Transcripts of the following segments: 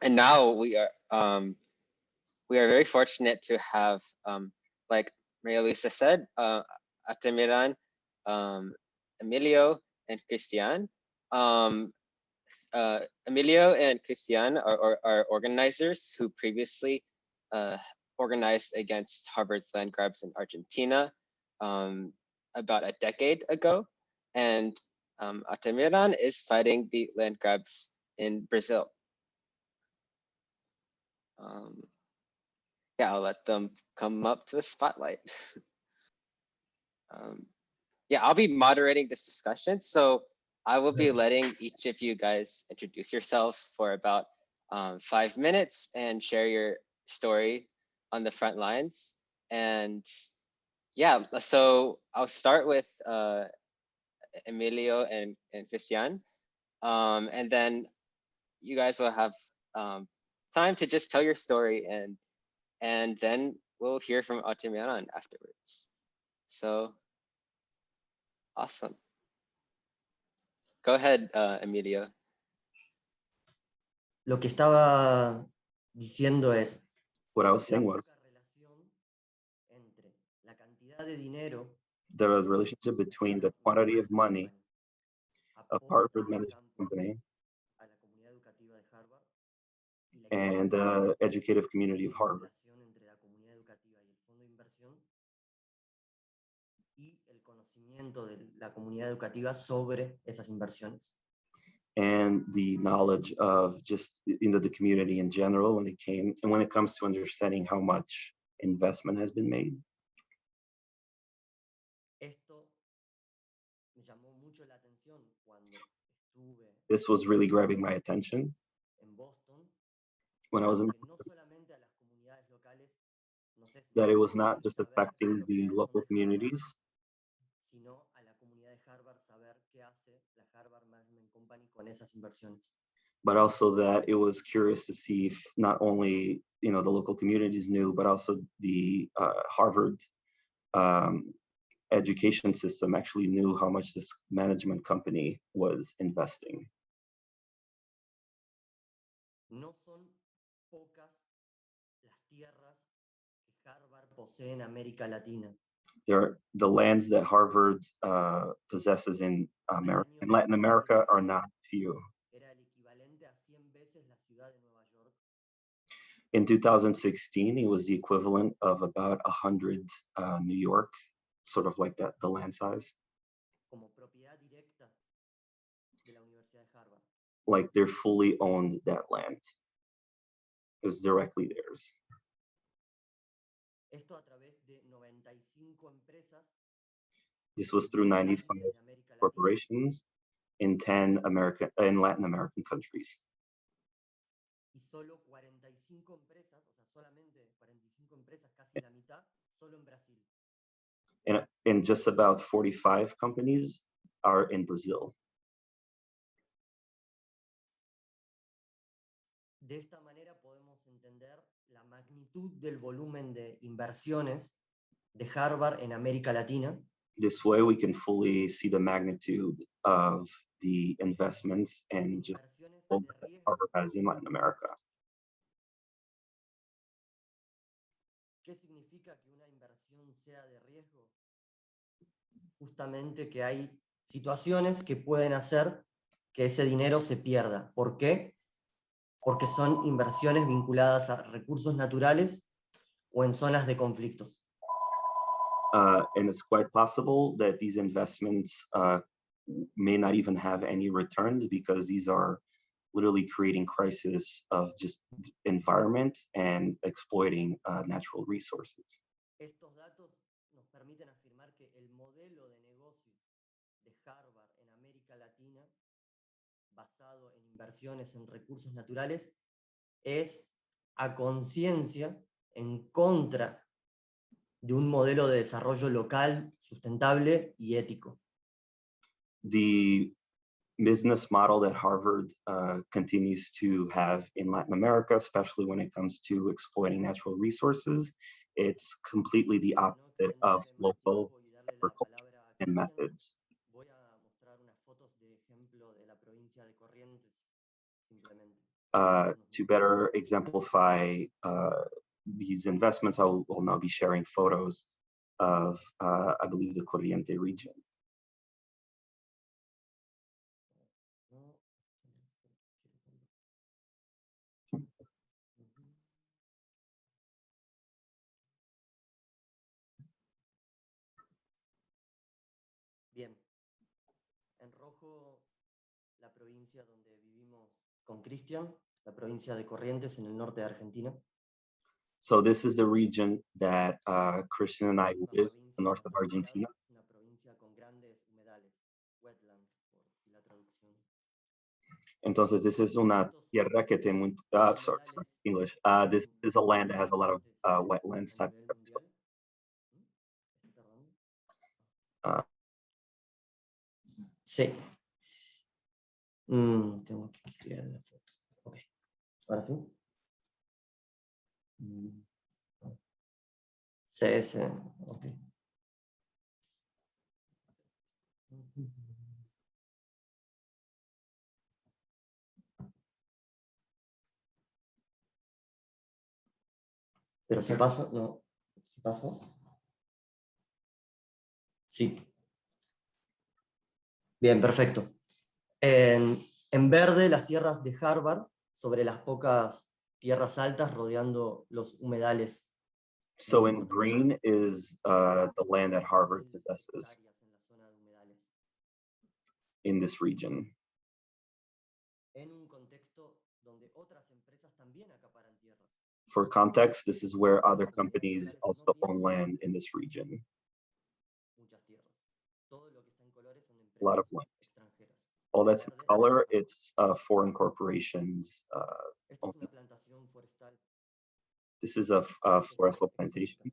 And now we are very fortunate to have, like Maria Luisa said, Atamiran, um, Emilio, and Christian. Um, Emilio and Christian are organizers who previously uh, organized against Harvard's land grabs in Argentina um, about a decade ago. And Atamiran is fighting the land grabs in Brazil. Um, yeah, I'll let them come up to the spotlight. um, yeah, I'll be moderating this discussion. So I will be letting each of you guys introduce yourselves for about 5 minutes and share your story on the front lines. And yeah, so I'll start with Emilio and Christian. And then you guys will have time to just tell your story, and then we'll hear from Otimianan afterwards. So awesome. Go ahead, Emilio. Lo que estaba diciendo es What I was saying la was poca relación entre la cantidad de dinero the relationship between the quantity of money of Harvard Management Company a la comunidad educativa de Harvard y la and the educative community of Harvard. relación entre la comunidad educativa y el fondo de inversión y el conocimiento de la comunidad educativa sobre esas inversiones. And the knowledge of just the community in general when it comes to understanding how much investment has been made. Esto me llamó mucho la atención cuando estuve This was really grabbing my attention en Boston, when I was in que no solamente a las comunidades locales nos es that it muy was not difícil just saber affecting lo que the está local haciendo communities, Harvard, sino a la comunidad de Harvard saber qué hace la Harvard Management Company con esas inversiones. but also that it was curious to see if not only the local communities knew, but also the Harvard education system actually knew how much this management company was investing. No son pocas las tierras que Harvard posee en América Latina. The lands that Harvard possesses in Latin America are not few. Era el equivalente a 100 veces la ciudad de Nueva York. In 2016, it was the equivalent of about 100 New York, sort of like that, the land size. Como propiedad directa de la Universidad de Harvard. Like they're fully owned that land. It was directly theirs. Esto a través de 95 empresas. This was through 95 corporations in Latin American countries. Y solo 45 empresas, o sea, solamente 45 empresas, casi la mitad, solo en Brasil. And just about 45 companies are in Brazil. De esta manera podemos entender la magnitud del volumen de inversiones de Harvard en América Latina. This way we can fully see the magnitude of the investments and just what Harvard has in Latin America. ¿Qué significa que una inversión sea de riesgo? Justamente que hay situaciones que pueden hacer que ese dinero se pierda. ¿Por qué? Porque son inversiones vinculadas a recursos naturales o en zonas de conflictos. And it's quite possible that these investments may not even have any returns because these are literally creating crisis of just environment and exploiting natural resources. Estos datos nos permiten afirmar que el modelo de negocios de Harvard en América Latina, basado en inversiones en recursos naturales, es a conciencia en contra de un modelo de desarrollo local, sustentable y ético. The business model that Harvard continues to have in Latin America, especially when it comes to exploiting natural resources, it's completely the opposite of local agriculture and methods. Voy a mostrar unas fotos de ejemplo de la provincia de Corrientes, simplemente. To better exemplify these investments, will now be sharing photos of, I believe, the Corriente region. Bien. En rojo, la provincia donde vivimos con Cristian, la provincia de Corrientes en el norte de Argentina. So this is the region that Christian and I Una live, provincia the north of frondosa, Argentina. una provincia con grandes humedales, wetlands, por si la traducción. Entonces, this is una tierra que tiene muy, sorry, English. This is a land that has a lot of wetlands A type. nivel mundial. ¿Estoy tardando? Uh, Sí. Tengo que crear la foto. Ok. Ahora sí. Sí, sí. Ok. Pero si pasa, no. Si pasa. Sí. Bien, perfecto. En verde, las tierras de Harvard, sobre las pocas tierras altas rodeando los humedales. So in green is the land that Harvard possesses En la zona de humedales. in this region. En un contexto donde otras empresas también acaparan tierras. For context, this is where other companies also own land in this region. Muchas tierras. Todo lo que está en colores son A lot of empresas land. extranjeras. All that's in color, it's foreign corporations. Esta es una plantación forestal. This is a forestal plantation.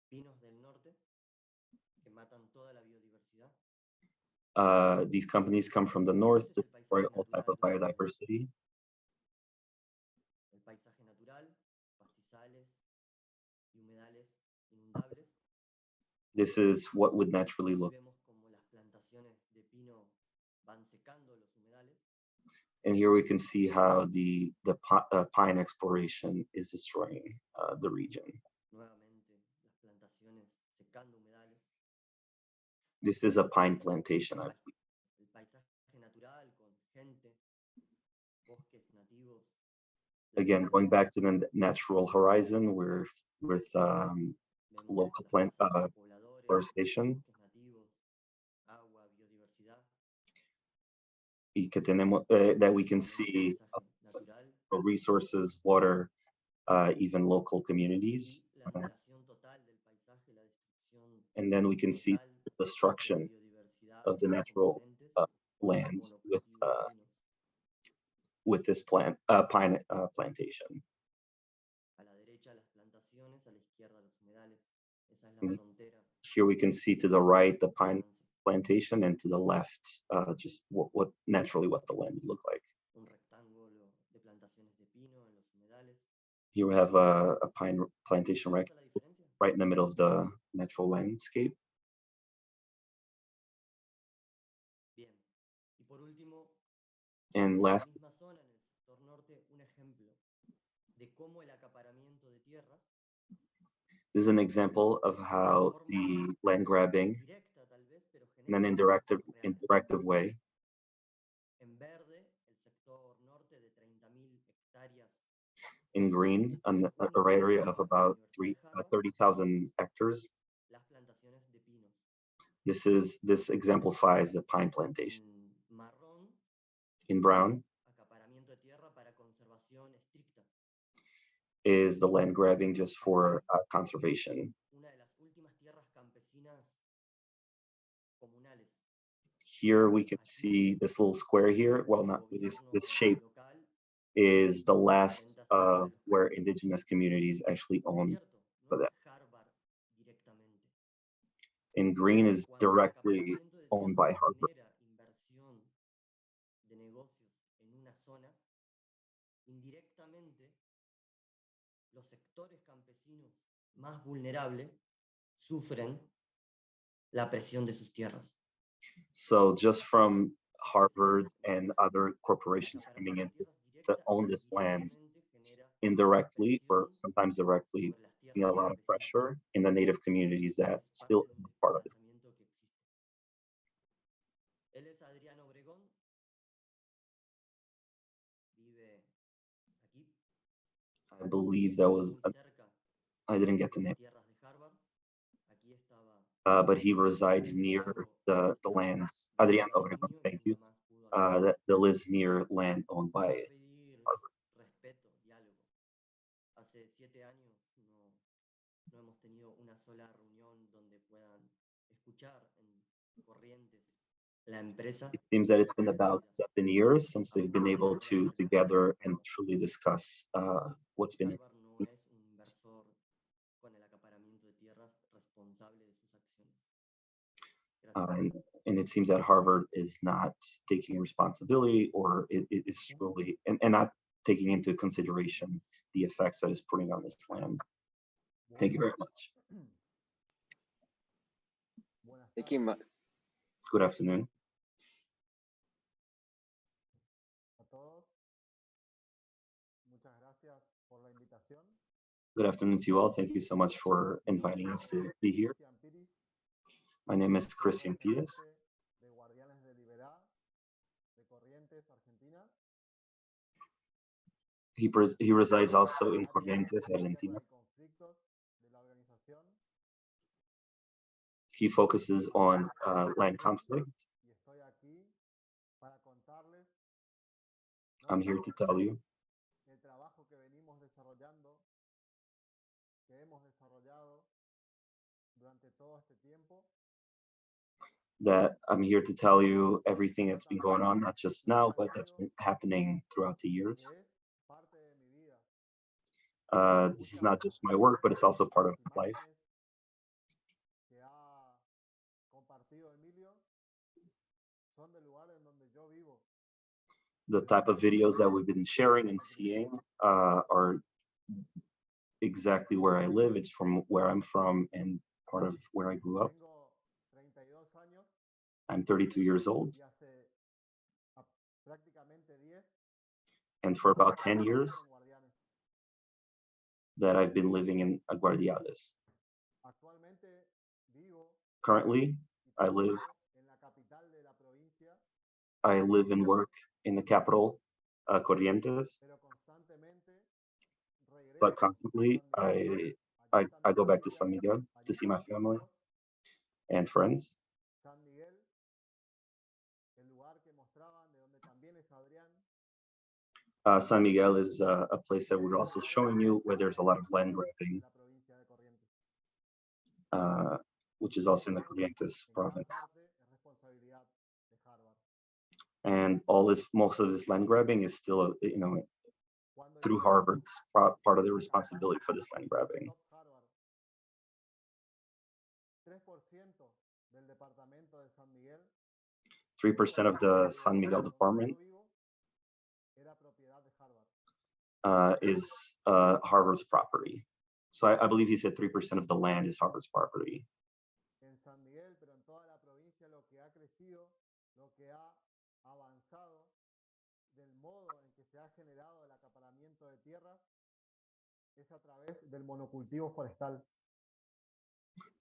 Pinos del norte que matan toda la biodiversidad. These companies come from the north to destroy all type of biodiversity. El paisaje natural, pastizales y humedales inundables. This is what would naturally look. Vemos como las plantaciones de pino van secando los humedales. And here we can see how the pine exploration is destroying the region. Nuevamente, las plantaciones secando humedales. This is a pine plantation, I believe. El paisaje natural con gente, bosques nativos. Again, going back to the natural horizon, with local plant forestation. Agua, biodiversidad. Y que tenemos, that we can see resources, water, even local communities. And then we can see the destruction of the natural land with this pine plantation. Here we can see to the right the pine plantation, and to the left just what naturally what the land would look like. Here we have a pine plantation right in the middle of the natural landscape. And last, this is an example of how the land grabbing in an indirect way in green, an area of about 30,000 hectares. This exemplifies the pine plantation. In brown is the land grabbing just for conservation. Here we can see this little square here. Well, not this shape is the last of where indigenous communities actually own for that. In green is directly owned by Harvard. Los sectores campesinos más vulnerables sufren la presión de sus tierras. So just from Harvard and other corporations coming in to own this land indirectly or sometimes directly, putting a lot of pressure in the native communities that still are part of it. Él es Adrián Obregón, vive aquí, I believe that was, muy cerca I didn't get the de name, tierras de Harvard. Aquí estaba but he resides near the lands. Adrián Obregón, thank you. That lives near land owned by pedir respeto, diálogo. Hace 7 años no hemos tenido una sola reunión donde puedan escuchar en Corrientes la empresa. It seems that it's been about 7 years since they've been able to together and truly discuss what's been. Harvard no es un inversor con el acaparamiento de tierras responsable de sus acciones. And it seems that Harvard is not taking responsibility or it is truly and not taking into consideration the effects that it's putting on this land. Thank you very much. Thank you. Good afternoon. A todos. Muchas gracias por la invitación. Good afternoon to you all. Thank you so much for inviting us to be here. Cristian Piris, My name is Christian Pires. de Guardianes de Libertad, de Corrientes, Argentina. He resides also in Corrientes, Argentina. Y conflictos de la organización. He focuses on land conflict. Y estoy aquí para contarles. I'm here to tell you el trabajo que venimos desarrollando, que hemos desarrollado durante todo este tiempo. that I'm here to tell you everything that's been going on, not just now, but that's been happening throughout the years. This is not just my work, but it's also part of my life. The type of videos that we've been sharing and seeing are exactly where I live. It's from where I'm from and part of where I grew up. I'm 32 years old. And for about 10 years that I've been living in Aguardiales. Currently, I live and work in the capital, Corrientes. But constantly, I go back to San Miguel to see my family and friends. San Miguel is a place that we're also showing you where there's a lot of land grabbing, which is also in the Corrientes province. And most of this land grabbing is still, through Harvard's part of the responsibility for this land grabbing. 3% of the San Miguel department is Harvard's property. So I believe he said 3% of the land is Harvard's property.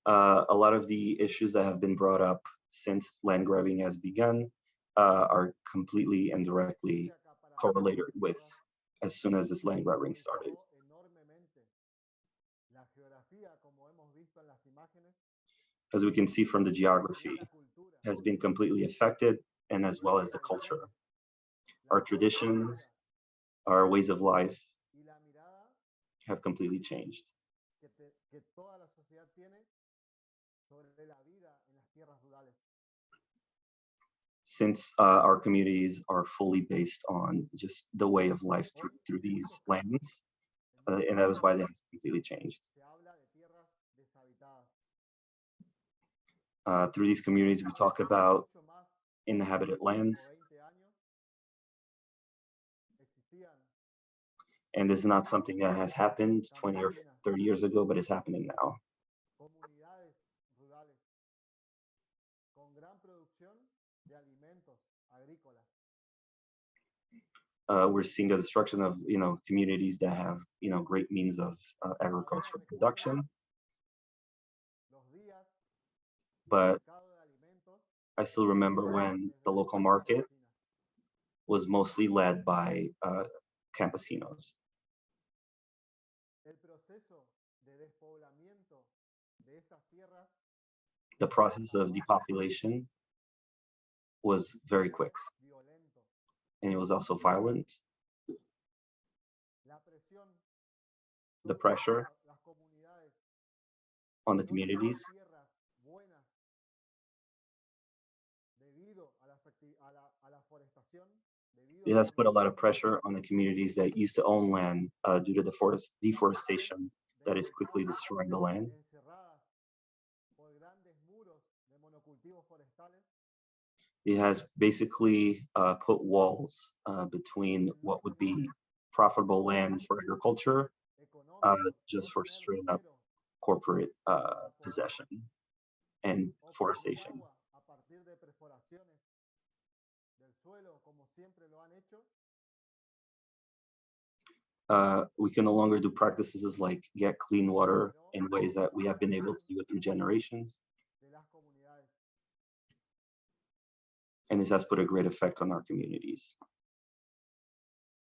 A lot of the issues that have been brought up since land grabbing has begun are completely and directly correlated with as soon as this land grabbing started. As we can see from the geography, has been completely affected, and as well as the culture. Our traditions, our ways of life have completely changed. Since our communities are fully based on just the way of life through these lands, and that is why that's completely changed. Through these communities, we talk about inhabited lands. And this is not something that has happened 20 or 30 years ago, but it's happening now. we're seeing the destruction of communities that have great means of agricultural production. Los días But mercado de alimentos I still remember when the local market was mostly led by campesinos. el proceso de despoblamiento de esas tierras The process of depopulation was very quick, violento. and it was also violent. La presión The sobre pressure las comunidades on the no tener communities, tierras buenas debido a, a la forestación, debido it a la has put a lot of monocultura, pressure on the communities that used to own land due to the deforestation that is quickly destroying the land. encerradas por grandes muros de monocultivos forestales. It has basically put walls between what would be profitable land for agriculture just for straight up corporate possession and forestation. A partir de perforaciones del suelo, como siempre lo han hecho. We can no longer do practices like get clean water in ways that we have been able to do it through generations. De las comunidades. And this has put a great effect on our communities.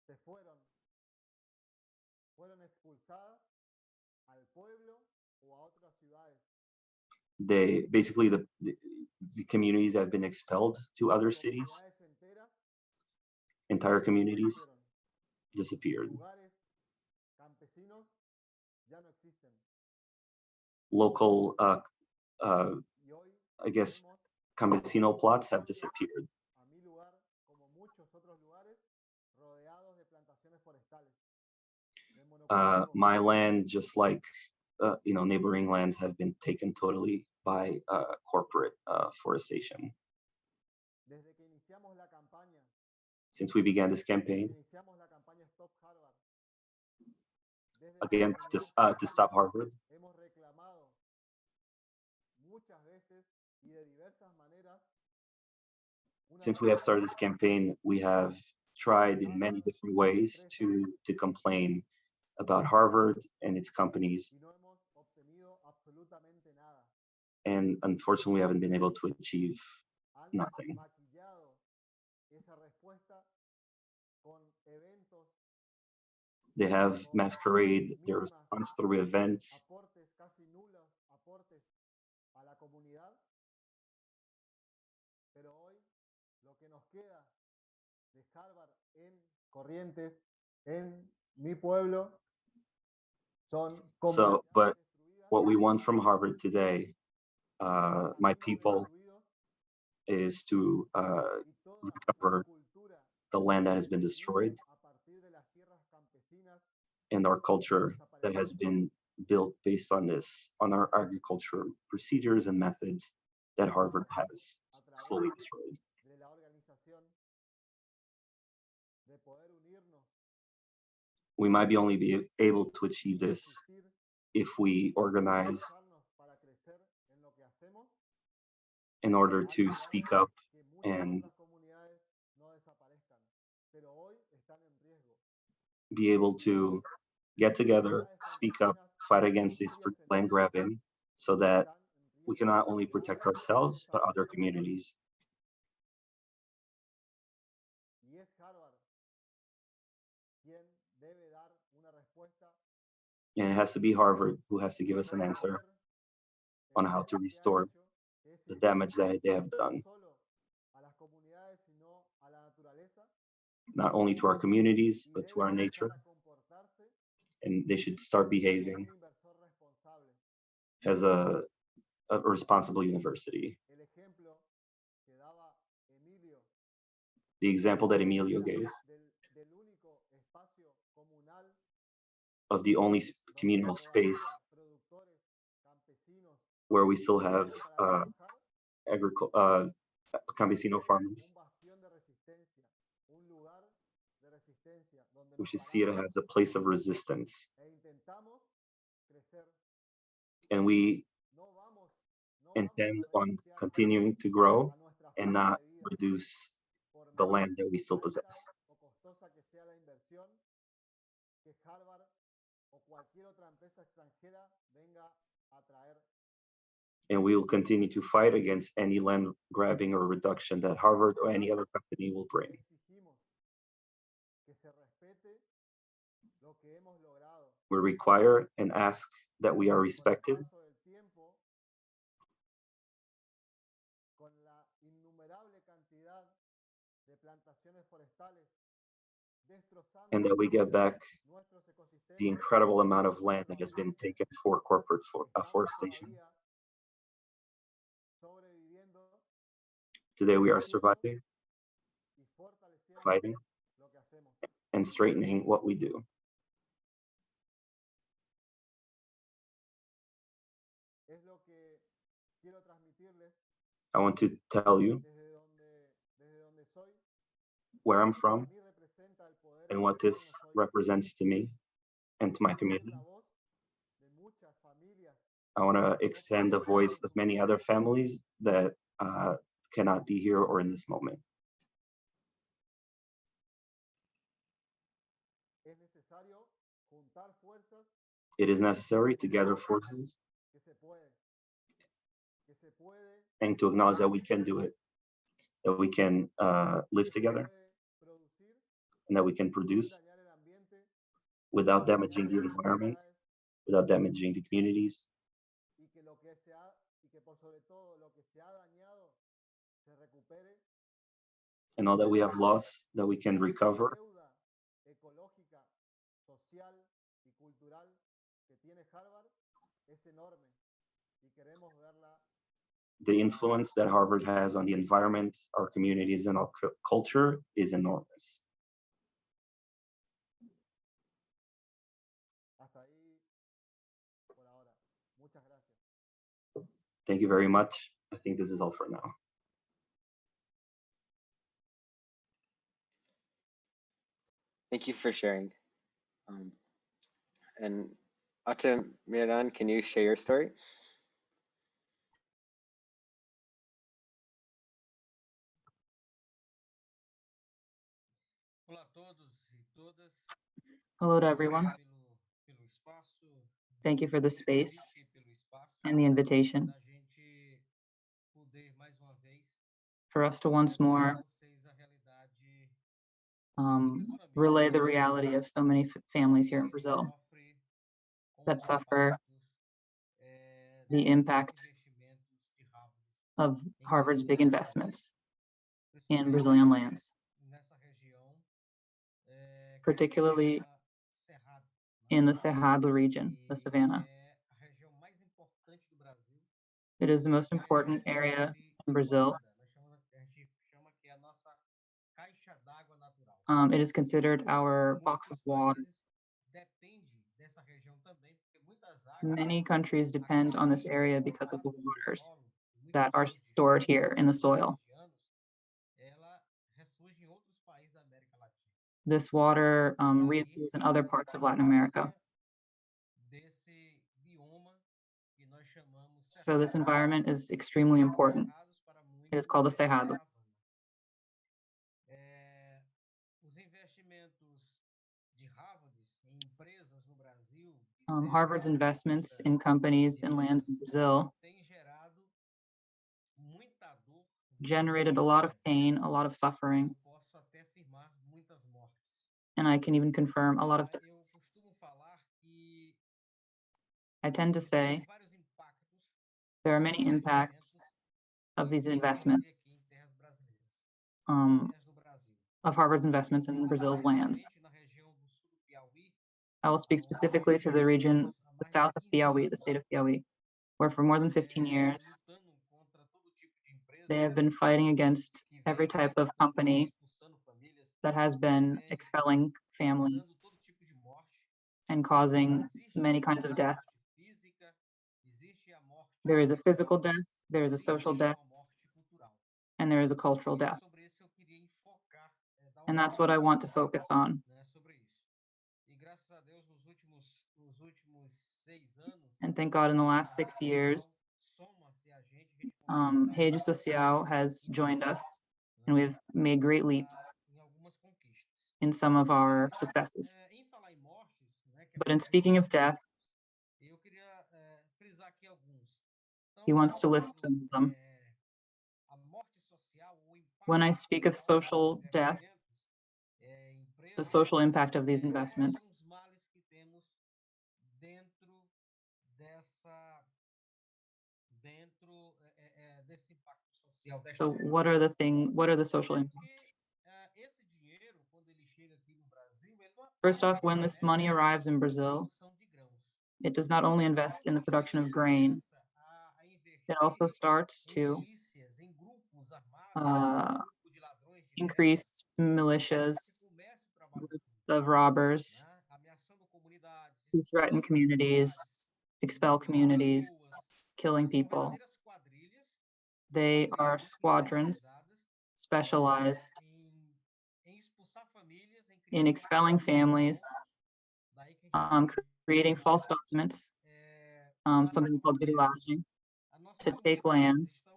Se fueron expulsadas al pueblo o a otras ciudades. They basically the communities have been expelled to other cities. Comunidades enteras Entire communities desaparecieron. disappeared. Lugares campesinos ya no existen. Local, Y hoy I guess, vemos campesino plots have disappeared. a mi lugar, como muchos otros lugares, rodeados de plantaciones forestales. De monocultivos. My land, just like neighboring lands, have been taken totally by corporate forestation. Desde que iniciamos la campaña, Since we began this campaign iniciamos la campaña Stop Harvard. Desde against la this comunidad to stop Harvard, hemos reclamado muchas veces y de diversas maneras. since we have started this campaign, we have tried in many different ways to complain about Harvard and its companies, Y no hemos obtenido absolutamente nada. and unfortunately, we haven't been able to achieve Han nothing. maquillado esa respuesta con eventos, They have masquerade their response through events, aportes casi nulos, aportes a la comunidad. Pero hoy lo que nos queda de Harvard en Corrientes, en mi pueblo, son So, comunidades but destruidas, what we want from Harvard today, my caminos people, destruidos, is to y toda recover una cultura the land that has que been se destroyed vive a partir de las tierras campesinas and our culture that has been built based on this, on our agriculture procedures and methods that Harvard has slowly destroyed. de la organización, de poder unirnos, We might be only be able to achieve this resistir, if we organize esforzarnos para crecer en lo que hacemos, in order ha to logrado speak up que muchas and otras comunidades no desaparezcan, pero hoy están en riesgo. be able to get together, speak up, fight against this land grabbing so that Están en we riesgo can not only protect ourselves, but other communities. y es Harvard quien debe dar una respuesta And it has to be Harvard who has to give us an answer on how to restore the damage that they have done, no solo a las comunidades, sino a la naturaleza, not only to our communities, y but debe to our empezar nature. a comportarse And they should start como behaving un inversor responsable. as a responsible university. El ejemplo que daba Emilio The example that Emilio gave del único espacio comunal of the only donde communal todavía space productores campesinos where we still have para trabajar, campesino farmers. un bastión de resistencia, un lugar de resistencia donde We nos should see it paramos as a place of resistance. e intentamos crecer. And we No vamos intend a on renunciar continuing to grow a nuestra and forma not de vida, reduce por the más land that we still alta possess. o costosa que sea inversión que Harvard o cualquier otra empresa extranjera venga a traer. And we will continue to fight against any land grabbing or reduction that Harvard or any other company will bring. Exigimos que se respete lo que hemos logrado. We require and ask that we are Con el respected paso del tiempo, con la innumerable cantidad de plantaciones forestales destrozando and that we get back nuestros ecosistemas, the incredible amount of land that has been taken for corporate estamos forestation. todavía sobreviviendo, Today we are creciendo surviving, y fortaleciendo fighting, lo que hacemos. and straightening what we do. Es lo que quiero transmitirles I want to tell you desde donde soy, where I'm para from mí representa el poder and what this expresarnos hoy, represents to me and to my oír community. la voz de muchas familias I want to extend the voice of many other families that cannot be here or in this moment. es necesario juntar fuerzas It is necessary to gather forces que se puede and to acknowledge that we can do it, that we can live que se together, puede producir and that we can sin produce dañar el ambiente, without sin dañar damaging the las environment, comunidades, without damaging the communities, y que por sobre todo lo que se ha dañado se recupere. and all that we have lost, that we can La recover. deuda ecológica, social y cultural que tiene Harvard es enorme y queremos verla. The influence that Harvard has on the environment, our communities, and our culture is enormous. Hasta ahí por ahora. Muchas gracias. Thank you very much. I think this is all for now. Thank you for sharing. And Miran, can you share your story? Hello to everyone. Thank you for the space and the invitation for us to once more relay the reality of so many families here in Brazil that suffer the impacts of Harvard's big investments in Brazilian lands, particularly in the Cerrado region, the Savannah. It is the most important area in Brazil. It is considered our box of water. Many countries depend on this area because of the waters that are stored here in the soil. This water reappears in other parts of Latin America. So this environment is extremely important. It is called the Cerrado. Harvard's investments in companies and lands in Brazil generated a lot of pain, a lot of suffering, and I can even confirm a lot of deaths. I tend to say there are many impacts of these investments, of Harvard's investments in Brazil's lands. I will speak specifically to the region, the south of Piauí, the state of Piauí, where for more than 15 years, they have been fighting against every type of company that has been expelling families and causing many kinds of death. There is a physical death, there is a social death, and there is a cultural death. And that's what I want to focus on. And thank God in the last 6 years, Rede Social has joined us, and we've made great leaps. in some of our successes. But in speaking of death, he wants to list some of them. When I speak of social death, the social impact of these investments, so what are the social impacts? First off, when this money arrives in Brazil, it does not only invest in the production of grain, it also starts to increase militias, groups of robbers who threaten communities, expel communities, killing people. They are squadrons specialized in expelling families, creating false documents, something called grilagem, to take lands.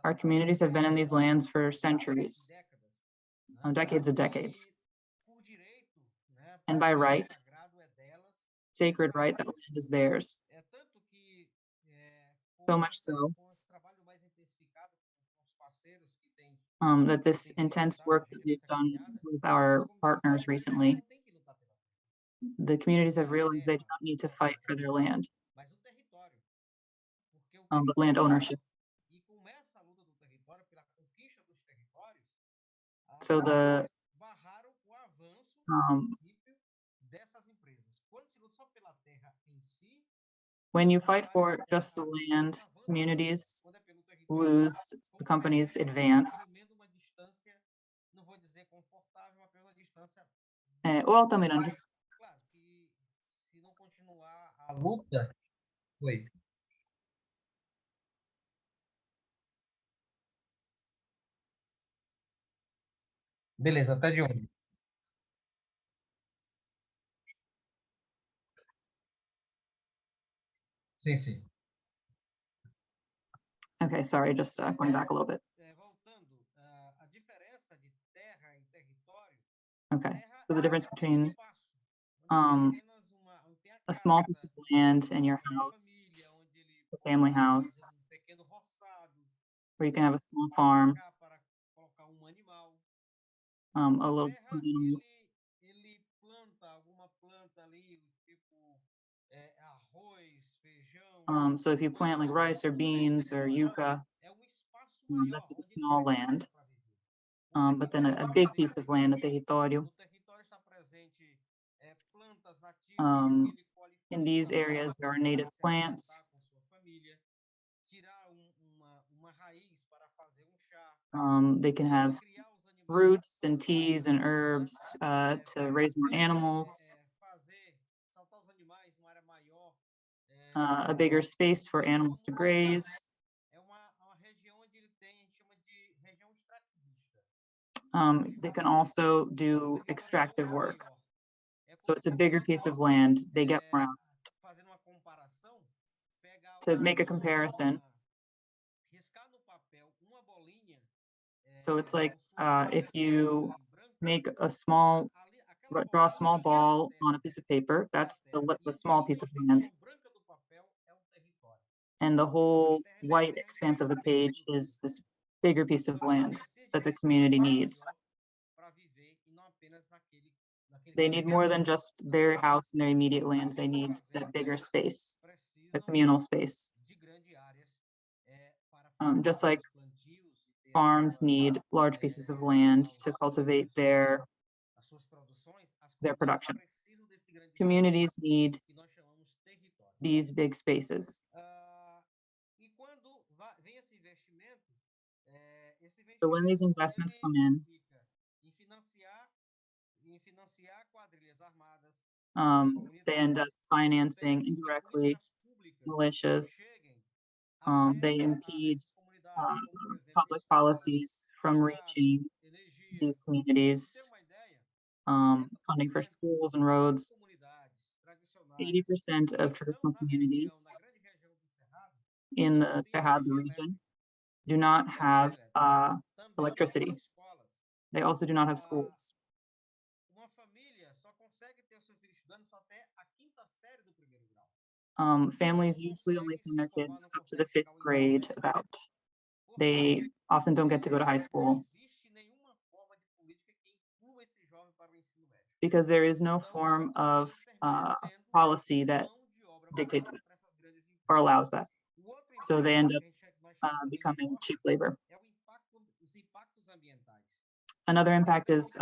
Our communities have been in these lands for centuries, decades and decades. And by right, sacred right, that land is theirs. So much so that this intense work that we've done with our partners recently, the communities have realized they do not need to fight for their land, but land ownership. So when you fight for just the land, communities lose, the companies advance. O Altamirano, Beleza, tá de onde? Sim, sim. Okay, sorry, just going back a little bit. Okay, so the difference between a small piece of land in your house, a family house, where you can have a small farm, a little some animals. So if you plant like rice or beans or yucca, that's like a small land. But then a big piece of land, a território. In these areas, there are native plants. They can have roots and teas and herbs to raise more animals. A bigger space for animals to graze. They can also do extractive work. So it's a bigger piece of land. They get more out. To make a comparison, so it's like if you make draw a small ball on a piece of paper, that's the small piece of land. And the whole white expanse of the page is this bigger piece of land that the community needs. They need more than just their house and their immediate land. They need that bigger space, the communal space. Just like farms need large pieces of land to cultivate their production. Communities need these big spaces. So when these investments come in, they end up financing indirectly militias. They impede public policies from reaching these communities, funding for schools and roads. 80% of traditional communities in the Cerrado region do not have electricity. They also do not have schools. Families usually only send their kids up to the 5th grade about. They often don't get to go to high school because there is no form of policy that dictates that or allows that. So they end up becoming cheap labor. Another impact is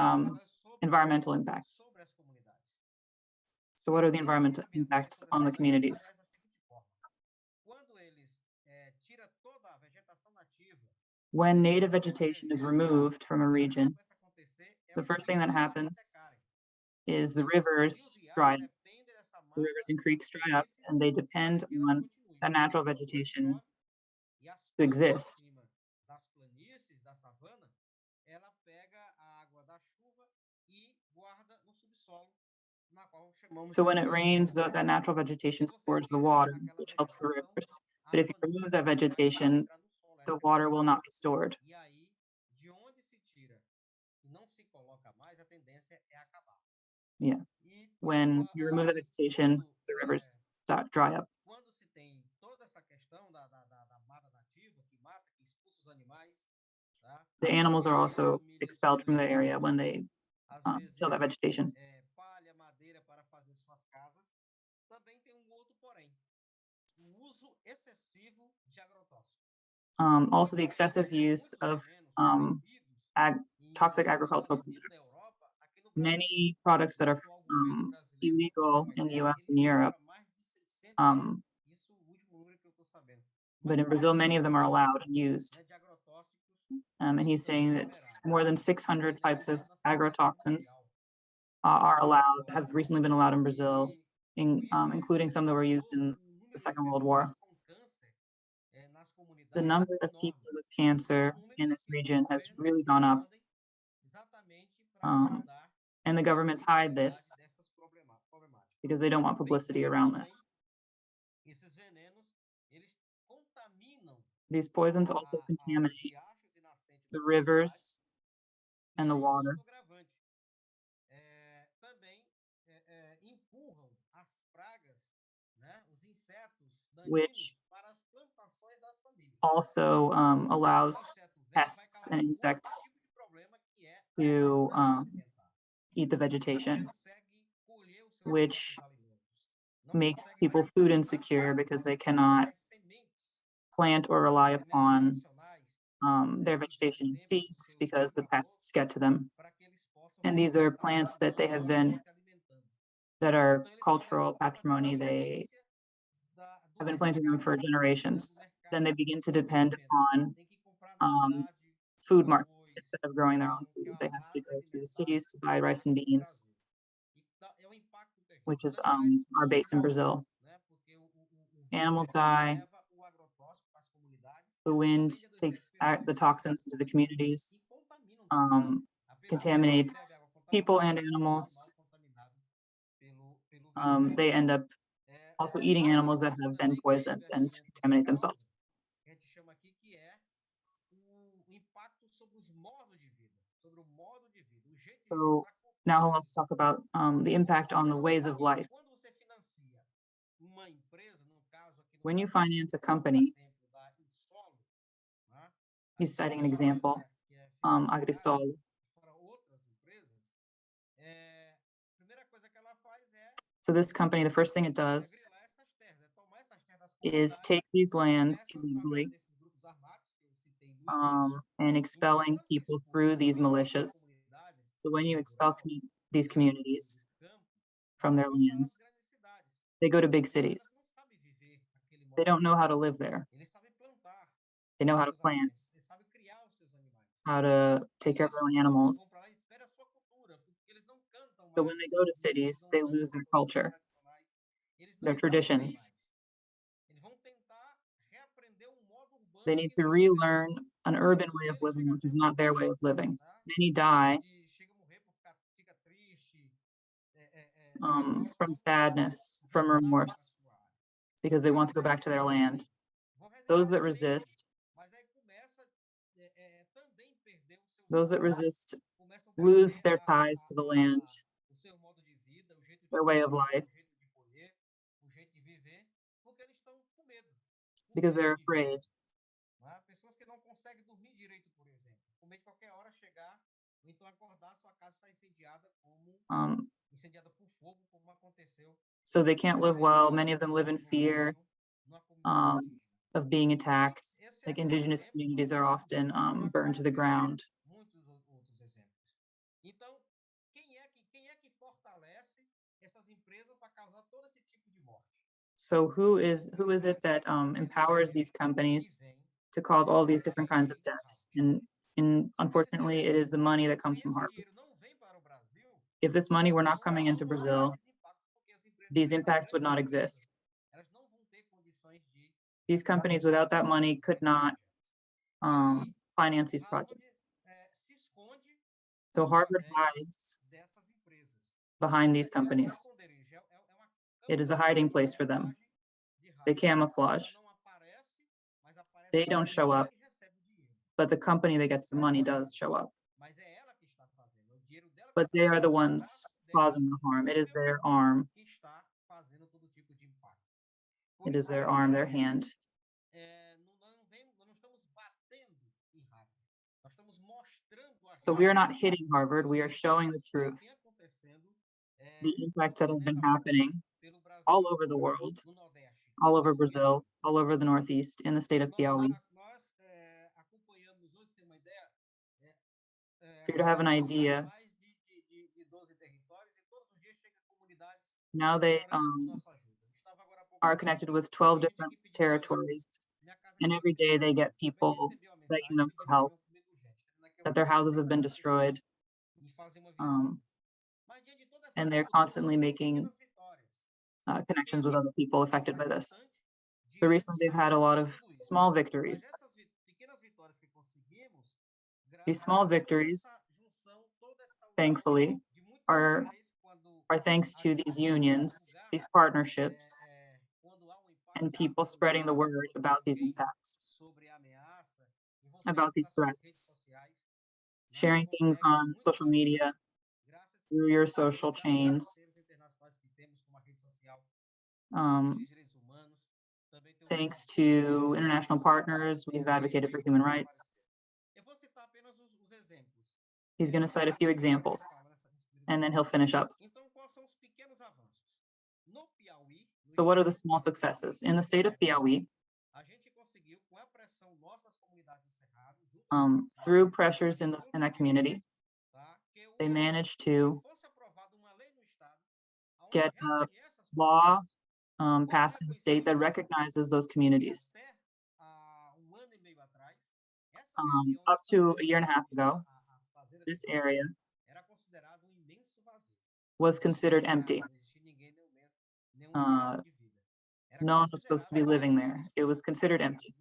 environmental impacts. So what are the environmental impacts on the communities? When native vegetation is removed from a region, the first thing that happens is the rivers dry up. The rivers and creeks dry up, and they depend on that natural vegetation to exist. So when it rains, that natural vegetation stores the water, which helps the rivers. But if you remove that vegetation, the water will not be stored. Yeah. When you remove the vegetation, the rivers dry up. The animals are also expelled from the area when they kill that vegetation. Also, the excessive use of toxic agricultural products. Many products that are illegal in the US and Europe, but in Brazil, many of them are allowed and used. And he's saying that more than 600 types of agrotoxins are allowed, have recently been allowed in Brazil, including some that were used in the Second World War. The number of people with cancer in this region has really gone up. And the governments hide this because they don't want publicity around this. These poisons also contaminate the rivers and the water. Which also allows pests and insects to eat the vegetation, which makes people food insecure because they cannot plant or rely upon their vegetation and seeds because the pests get to them. And these are plants that they have been, that are cultural patrimony. They have been planting them for generations. Then they begin to depend upon food markets instead of growing their own food. They have to go to the cities to buy rice and beans, which is our base in Brazil. Animals die. The wind takes the toxins into the communities, contaminates people and animals. They end up also eating animals that have been poisoned and contaminate themselves. So now let's talk about the impact on the ways of life. When you finance a company, he's citing an example, Agrisol. So this company, the first thing it does is take these lands illegally and expelling people through these militias. So when you expel these communities from their lands, they go to big cities. They don't know how to live there. They know how to plant, how to take care of their own animals. So when they go to cities, they lose their culture, their traditions. They need to relearn an urban way of living, which is not their way of living. Many die from sadness, from remorse, because they want to go back to their land. Those that resist lose their ties to the land, their way of life, because they're afraid. Pessoas que não conseguem dormir direito, por exemplo. Com medo de qualquer hora chegar, ou então acordar, sua casa está incendiada incendiada por fogo, como aconteceu. So they can't live well. Many of them live in fear of being attacked. Like indigenous communities are often burned to the ground. Muitos outros exemplos. Então, quem é que fortalece essas empresas para causar todo esse tipo de morte? So who is it that empowers these companies to cause all these different kinds of deaths? And unfortunately, it is the money that comes from Harvard. If this money were not coming into Brazil, these impacts would not exist. These companies without that money could not finance these projects. So Harvard hides behind these companies. It is a hiding place for them. They camouflage. They don't show up, but the company that gets the money does show up. But they are the ones causing the harm. It is their arm. It is their arm, their hand. So we are not hitting Harvard. We are showing the truth. The impacts that have been happening all over the world, all over Brazil, all over the Northeast, in the state of Piauí. For you to have an idea, now they are connected with 12 different territories, and every day they get people begging them for help, that their houses have been destroyed, and they're constantly making connections with other people affected by this. So recently they've had a lot of small victories. These small victories, thankfully, are thanks to these unions, these partnerships, and people spreading the word about these impacts, about these threats, sharing things on social media, through your social chains. Thanks to international partners, we've advocated for human rights. He's going to cite a few examples, and then he'll finish up. So what are the small successes? In the state of Piauí, through pressures in that community, they managed to get a law passed in the state that recognizes those communities. Up to a year and a half ago, this area was considered empty. No one was supposed to be living there. It was considered empty.